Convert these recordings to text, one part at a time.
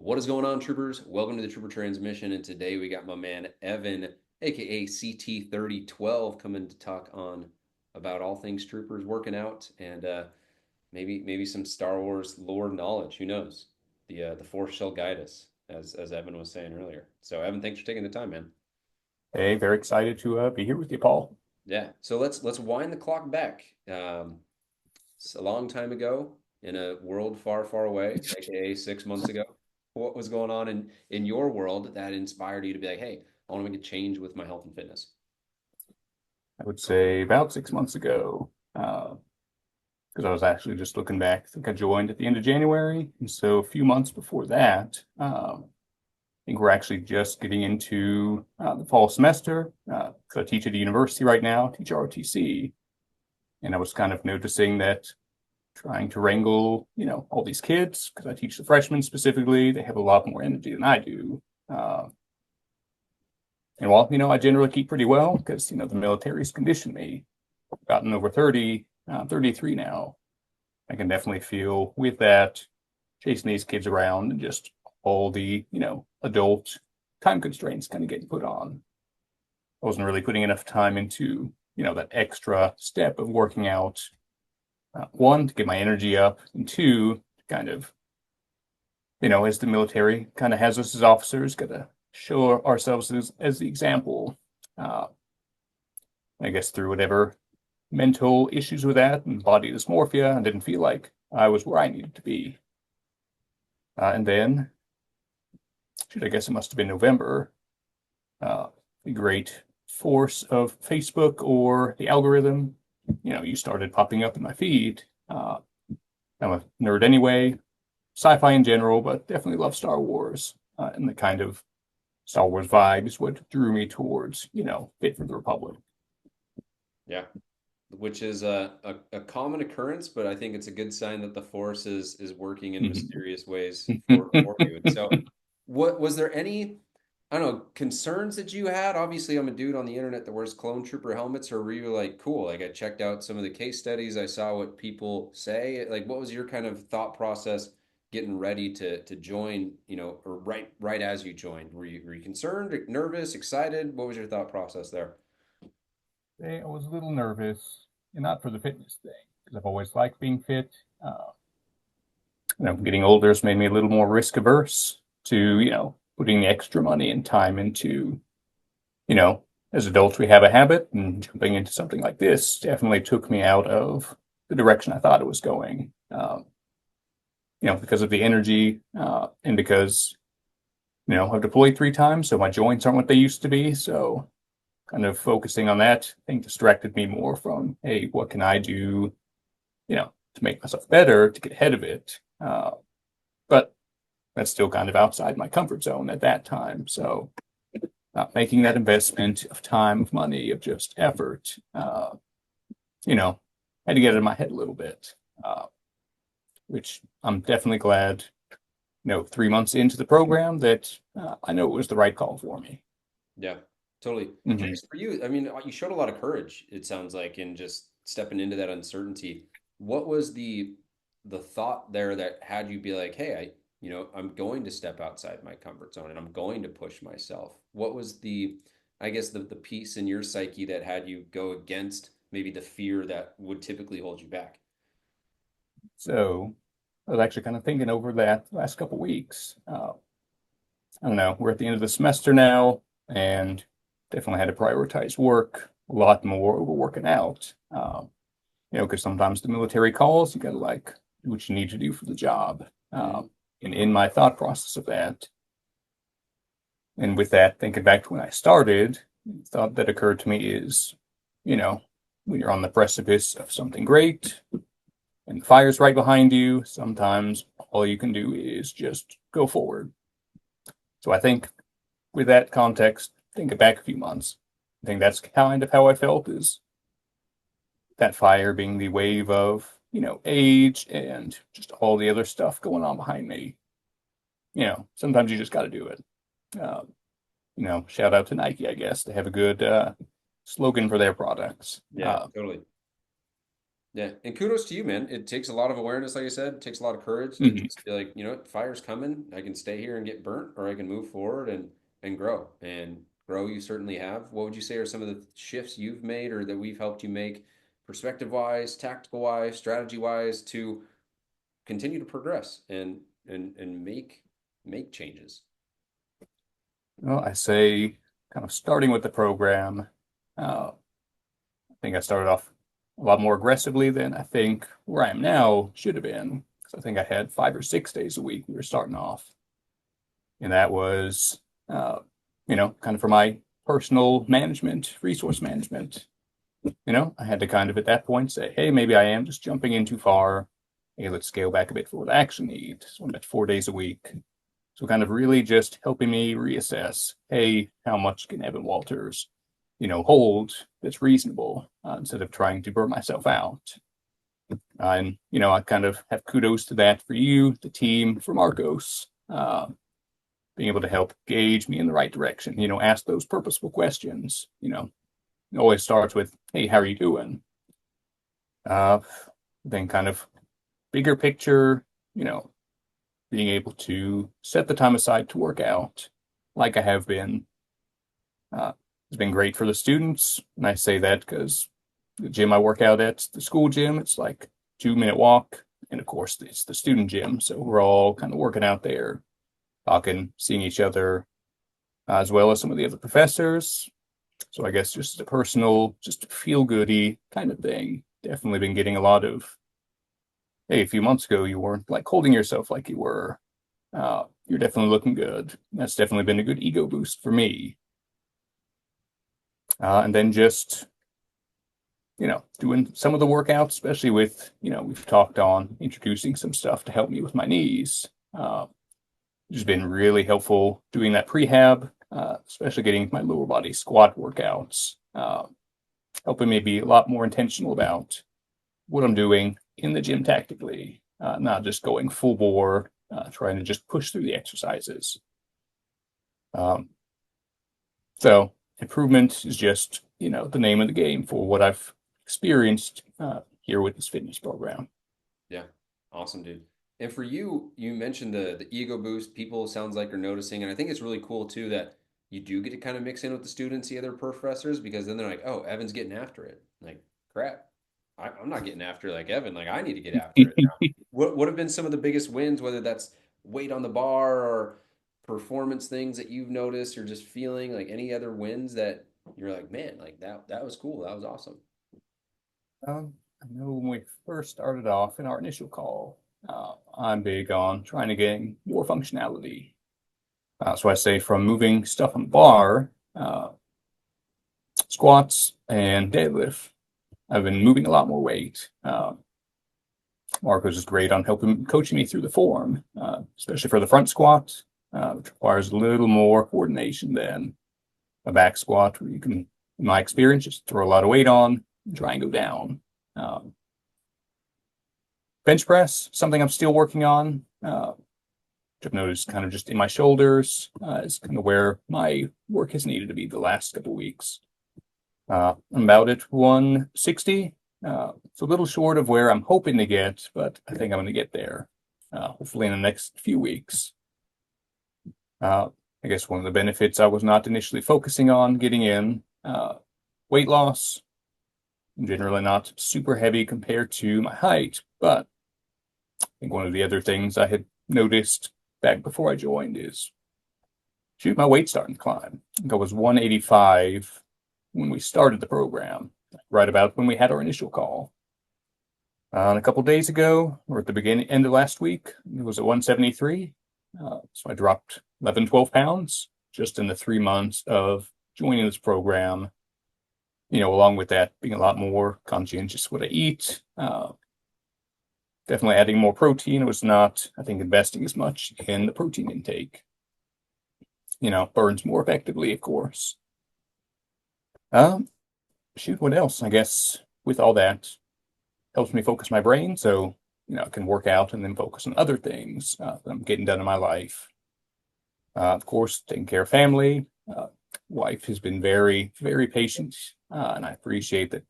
What is going on, troopers? Welcome to the Trooper Transmission. And today we got my man Evan, aka CT3012, coming to talk on about all things troopers, working out, and maybe some Star Wars lore knowledge. Who knows? The Force shall guide us, as Evan was saying earlier. So Evan, thanks for taking the time, man. Hey, very excited to be here with you, Paul. Yeah. So let's wind the clock back. It's a long time ago in a world far, far away, aka 6 months ago. What was going on in your world that inspired you to be like, hey, I want to make a change with my health and fitness? I would say about 6 months ago, because I was actually just looking back. I think I joined at the end of January, and so a few months before that, I think we're actually just getting into the fall semester. So I teach at a university right now, teach ROTC, and I was kind of noticing that trying to wrangle, all these kids, because I teach the freshmen specifically, they have a lot more energy than I do. And while, I generally keep pretty well because, the military's conditioned me. I've gotten over 30, 33 now. I can definitely feel with that chasing these kids around and just all the, adult time constraints kind of getting put on. I wasn't really putting enough time into, that extra step of working out. One, to get my energy up, and two, to kind of, as the military kind of has us as officers, got to show ourselves as the example. Uh, I guess through whatever mental issues with that and body dysmorphia, I didn't feel like I was where I needed to be. And then, I guess it must have been November. The great force of Facebook or the algorithm, you started popping up in my feed. I'm a nerd anyway, sci-fi in general, but definitely love Star Wars. And the kind of Star Wars vibe is what drew me towards, Fit for the Republic. Yeah. Which is a common occurrence, but I think it's a good sign that the Force is working in mysterious ways for you. And so, what was there any, I don't know, concerns that you had? Obviously, I'm a dude on the internet that wears clone trooper helmets, or were you like, cool, like I checked out some of the case studies, I saw what people say. Like, what was your kind of thought process getting ready to join, or right as you joined? Were you concerned, nervous, excited? What was your thought process there? I was a little nervous, and not for the fitness thing, because I've always liked being fit. Uh, Getting older has made me a little more risk averse to, putting the extra money and time into, you know, as adults, we have a habit, and jumping into something like this definitely took me out of the direction I thought it was going. Because of the energy, and because, I've deployed 3 times, so my joints aren't what they used to be. So kind of focusing on that, I think distracted me more from, hey, what can I do, to make myself better, to get ahead of it. But that's still kind of outside my comfort zone at that time. So not making that investment of time, of money, of just effort, you know, had to get it in my head a little bit, which I'm definitely glad, 3 months into the program that I know it was the right call for me. Yeah, totally. Hmm. Curious for you. I mean, you showed a lot of courage, it sounds like, in just stepping into that uncertainty. What was the thought there that had you be like, hey, I'm going to step outside my comfort zone and I'm going to push myself? What was I guess the piece in your psyche that had you go against maybe the fear that would typically hold you back? So I was actually kind of thinking over that last couple of weeks. I don't know, we're at the end of the semester now, and definitely had to prioritize work a lot more over working out. Because sometimes the military calls, you got to like do what you need to do for the job. Mhm. And in my thought process of that, and with that, thinking back to when I started, the thought that occurred to me is, you know, when you're on the precipice of something great and the fire's right behind you, sometimes all you can do is just go forward. So I think with that context, thinking back a few months, I think that's kind of how I felt is that fire being the wave of, age and just all the other stuff going on behind me. Sometimes you just got to do it. Uh, Shout out to Nike, I guess. They have a good slogan for their products. Yeah, totally. Yeah, and kudos to you, man. It takes a lot of awareness, like I said. It takes a lot of courage to Mhm. just be like, you know what, fire's coming. I can stay here and get burnt, or I can move forward and grow. And grow, you certainly have. What would you say are some of the shifts you've made, or that we've helped you make, perspective wise, tactical wise, strategy wise, to continue to progress and make changes? Well, I say kind of starting with the program. I think I started off a lot more aggressively than I think where I am now should have been. Because I think I had 5 or 6 days a week we were starting off. And that was, uh, kind of for my personal management, resource management. I had to kind of at that point say, hey, maybe I am just jumping in too far. Hey, let's scale back a bit for what I actually need. So I'm at 4 days a week. So kind of really just helping me reassess, hey, how much can Evan Walters, hold that's reasonable instead of trying to burn myself out. I kind of have kudos to that for you, the team, for Marcos, being able to help gauge me in the right direction, ask those purposeful questions. It always starts with, hey, how are you doing? Uh, then kind of bigger picture, you know, being able to set the time aside to work out like I have been has been great for the students. And I say that because the gym I work out at, the school gym, it's like 2 minute walk. And of course, it's the student gym. So we're all kind of working out there, talking, seeing each other, as well as some of the other professors. So I guess just a personal, just feel goody kind of thing. Definitely been getting a lot of, hey, a few months ago, you weren't like holding yourself like you were. You're definitely looking good. That's definitely been a good ego boost for me. And then just, doing some of the workouts, especially with, we've talked on introducing some stuff to help me with my knees. It's been really helpful doing that prehab, especially getting my lower body squat workouts, helping me be a lot more intentional about what I'm doing in the gym tactically, not just going full bore, trying to just push through the exercises. Um, so improvement is just, the name of the game for what I've experienced here with this fitness program. Yeah. Awesome, dude. And for you, you mentioned the ego boost. People sounds like are noticing, and I think it's really cool too that you do get to kind of mix in with the students, the other professors, because then they're like, "Oh, Evan's getting after it." Like, crap, I'm not getting after it like Evan. Like, I need to get after it now. What have been some of the biggest wins, whether that's weight on the bar or performance things that you've noticed, or just feeling like any other wins that you're like, man, like that was cool. That was awesome. I know when we first started off in our initial call, I'm big on trying to gain more functionality. So I say from moving stuff on the bar, squats and deadlift, I've been moving a lot more weight. Marco's is great on helping coaching me through the form, especially for the front squat, which requires a little more coordination than a back squat, where you can, in my experience, just throw a lot of weight on and try and go down. Um, Bench press, something I'm still working on. I've noticed kind of just in my shoulders is kind of where my work has needed to be the last couple of weeks. I'm about at 160. It's a little short of where I'm hoping to get, but I think I'm going to get there, hopefully in the next few weeks. Uh, I guess one of the benefits I was not initially focusing on getting in weight loss. I'm generally not super heavy compared to my height, but I think one of the other things I had noticed back before I joined is, shoot, my weight's starting to climb. I think I was 185 when we started the program, right about when we had our initial call. And a couple days ago, or at the end of last week, it was at 173. So I dropped 11, 12 pounds just in the 3 months of joining this program. Along with that, being a lot more conscientious what I eat, definitely adding more protein. I was not, I think, investing as much in the protein intake. Burns more effectively, of course. Um, Shoot, what else? I guess with all that, helps me focus my brain. So, I can work out and then focus on other things that I'm getting done in my life. Of course, taking care of family. Wife has been very, very patient. And I appreciate that,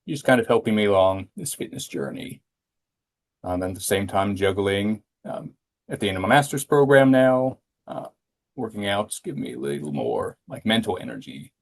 just kind of helping me along this fitness journey. And at the same time, juggling at the end of my master's program now, working out's giving me a little more like mental energy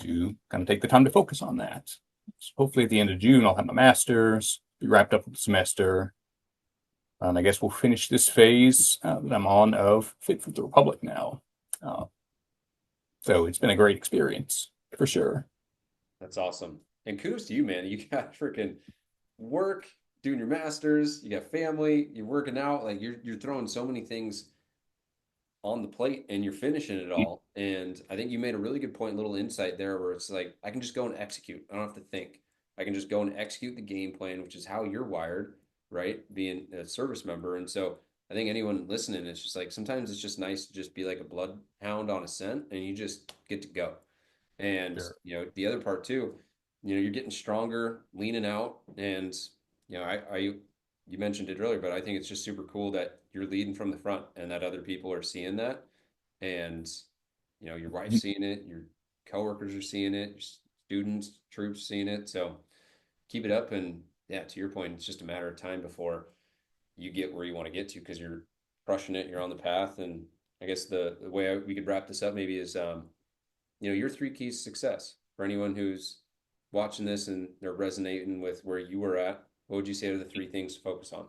to kind of take the time to focus on that. So hopefully at the end of June, I'll have my master's, be wrapped up with the semester. And I guess we'll finish this phase that I'm on of Fit for the Republic now. Uh, so it's been a great experience for sure. That's awesome. And kudos to you, man. You got freaking work, doing your masters, you got family, you're working out, like you're throwing so many things on the plate and you're finishing it all. And I think you made a really good point, little insight there where it's like I can just go and execute. I don't have to think. I can just go and execute the game plan, which is how you're wired, right? Being a service member. And so I think anyone listening, it's just like sometimes it's just nice to just be like a bloodhound on a scent and you just get to go. And Sure. the other part too, you're getting stronger, leaning out, and I you mentioned it earlier, but I think it's just super cool that you're leading from the front and that other people are seeing that, and your wife's seeing it, your coworkers are seeing it, your students, troops seeing it. So keep it up, and yeah, to your point, it's just a matter of time before you get where you want to get to because you're crushing it, you're on the path, and I guess the way we could wrap this up maybe is your three keys to success for anyone who's watching this and they're resonating with where you were at. What would you say are the three things to focus on?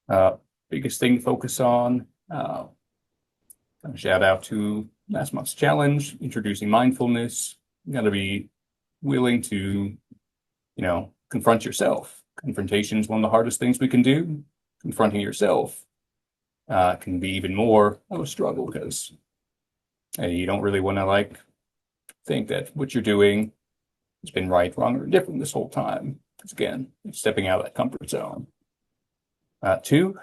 Uh, Biggest thing to focus on. Shout out to last month's challenge, introducing mindfulness. You got to be willing to, confront yourself. Confrontation is one of the hardest things we can do. Confronting yourself can be even more of a struggle because you don't really want to think that what you're doing has been right, wrong, or indifferent this whole time. Because again, it's stepping out of that comfort zone. Two,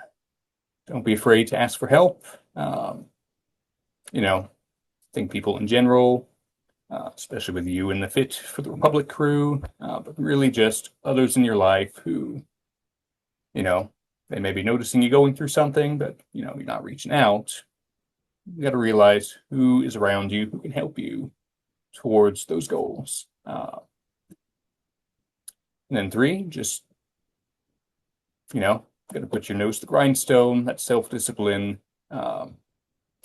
don't be afraid to ask for help. I think people in general, especially with you in the Fit for the Republic crew, but really just others in your life who, they may be noticing you going through something, but, you're not reaching out. You got to realize who is around you who can help you towards those goals. And then three, just, got to put your nose to the grindstone, that self-discipline. If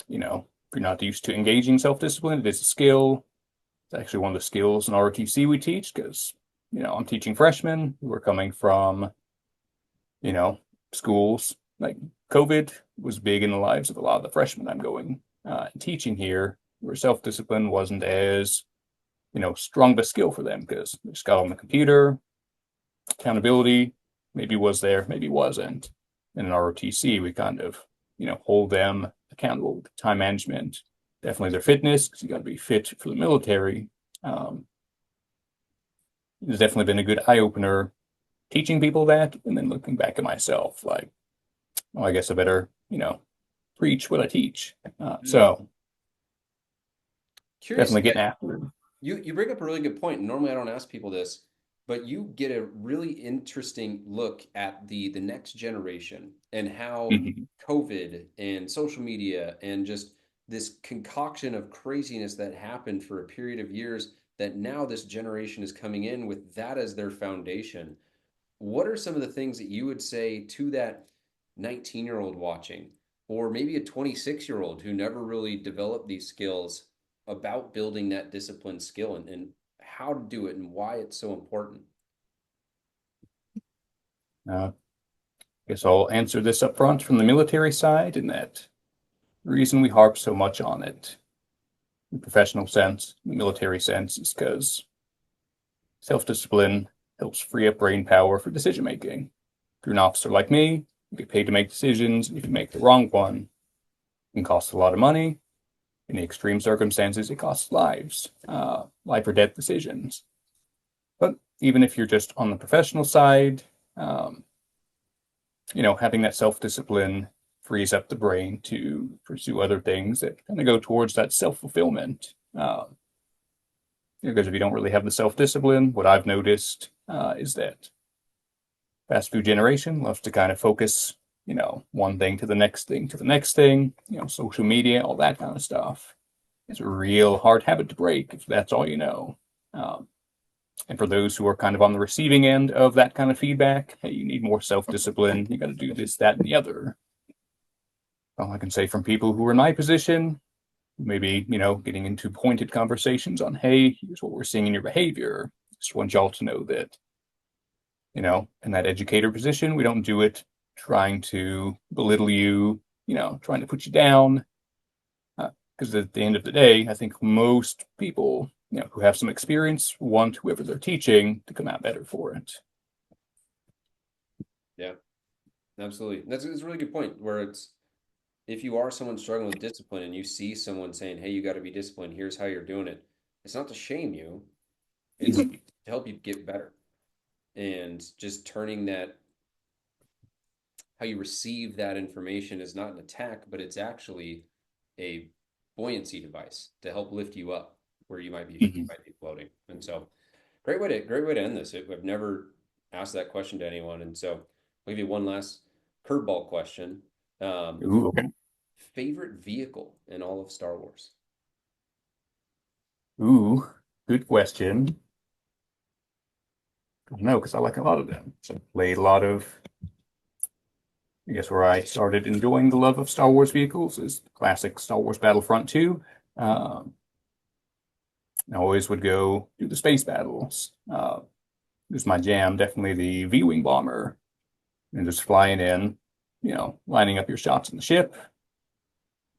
you're not used to engaging self-discipline, it is a skill. It's actually one of the skills in ROTC we teach because, I'm teaching freshmen who are coming from, schools like COVID was big in the lives of a lot of the freshmen I'm going and teaching here, where self-discipline wasn't as, strong of a skill for them because they just got on the computer. Accountability maybe was there, maybe wasn't. And in ROTC, we kind of, hold them accountable with time management, definitely their fitness, because you got to be fit for the military. It's definitely been a good eye opener teaching people that, and then looking back at myself, like, oh, I guess I better, preach what I teach. Mm. So Curious. definitely getting after it. You bring up a really good point. Normally, I don't ask people this, but you get a really interesting look at the next generation and how Mhm. COVID and social media and just this concoction of craziness that happened for a period of years that now this generation is coming in with that as their foundation. What are some of the things that you would say to that 19-year-old watching, or maybe a 26-year-old who never really developed these skills about building that discipline skill and how to do it and why it's so important? Uh, guess I'll answer this up front from the military side, in that the reason we harp so much on it, in the professional sense, the military sense, is because self-discipline helps free up brain power for decision making. If you're an officer like me, you get paid to make decisions, and if you make the wrong one, it can cost a lot of money. In the extreme circumstances, it costs lives, life or death decisions. But even if you're just on the professional side, um, having that self-discipline frees up the brain to pursue other things that kind of go towards that self-fulfillment. Because if you don't really have the self-discipline, what I've noticed is that fast food generation loves to kind of focus, one thing to the next thing to the next thing, social media, all that kind of stuff. It's a real hard habit to break if that's all you know. Um, And for those who are kind of on the receiving end of that kind of feedback, hey, you need more self-discipline. You got to do this, that, and the other. Well, I can say from people who are in my position, maybe, getting into pointed conversations on, hey, here's what we're seeing in your behavior. Just want y'all to know that, in that educator position, we don't do it trying to belittle you, trying to put you down. Because at the end of the day, I think most people, who have some experience want whoever they're teaching to come out better for it. Yeah, absolutely. That's a really good point where it's if you are someone struggling with discipline and you see someone saying, "Hey, you got to be disciplined. Here's how you're doing it." It's not to shame you. It's to help you get better. And just turning that how you receive that information is not an attack, but it's actually a buoyancy device to help lift you up where you Mhm. might be floating. And so, great way to end this. I've never asked that question to anyone, and so I'll give you one last curveball question. Um, Ooh, okay. Favorite vehicle in all of Star Wars? Ooh, good question. I don't know, because I like a lot of them. So I played a lot of, I guess where I started enjoying the love of Star Wars vehicles is classic Star Wars Battlefront 2. Um, I always would go do the space battles. It was my jam, definitely the V-Wing bomber, and just flying in, lining up your shots in the ship,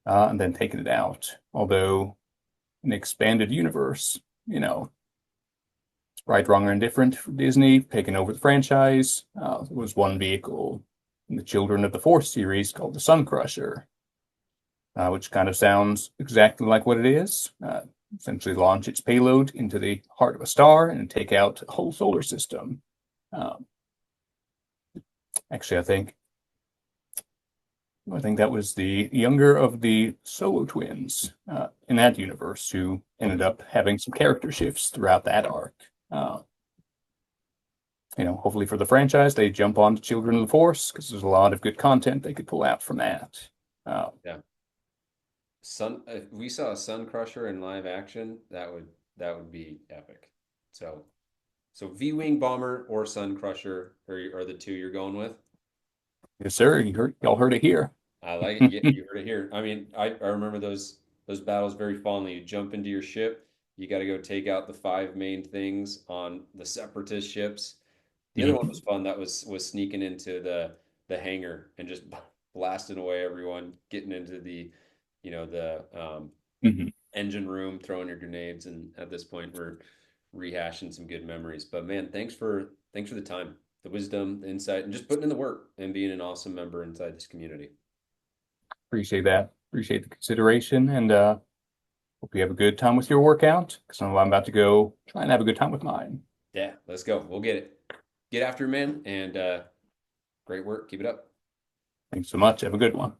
and then taking it out. Although an expanded universe, it's right, wrong, or indifferent for Disney, taking over the franchise. There was one vehicle in the Children of the Force series called the Sun Crusher, which kind of sounds exactly like what it is. Essentially launch its payload into the heart of a star and take out a whole solar system. Um, Actually, I think that was the younger of the Solo twins in that universe who ended up having some character shifts throughout that arc. Hopefully for the franchise, they jump on to Children of the Force because there's a lot of good content they could pull out from that. Uh, Yeah, Sun. If we saw a Sun Crusher in live action, that would be epic. So, V-wing bomber or Sun Crusher are the two you're going with. yes, sir. Y'all heard it here. I like it. Yeah, you heard it here. I mean, I remember those battles very fondly. You jump into your ship, you got to go take out the five main things on the separatist ships. The other one was Mhm. fun. That was sneaking into the hangar and just blasting away everyone, getting into the Mhm. engine room, throwing your grenades, and at this point we're rehashing some good memories. But man, thanks for the time, the wisdom, the insight, and just putting in the work and being an awesome member inside this community. Appreciate that. Appreciate the consideration, and hope you have a good time with your workout. Because I'm about to go try and have a good time with mine. Yeah, let's go. We'll get it. Get after it, man, and great work. Keep it up. Thanks so much. Have a good one.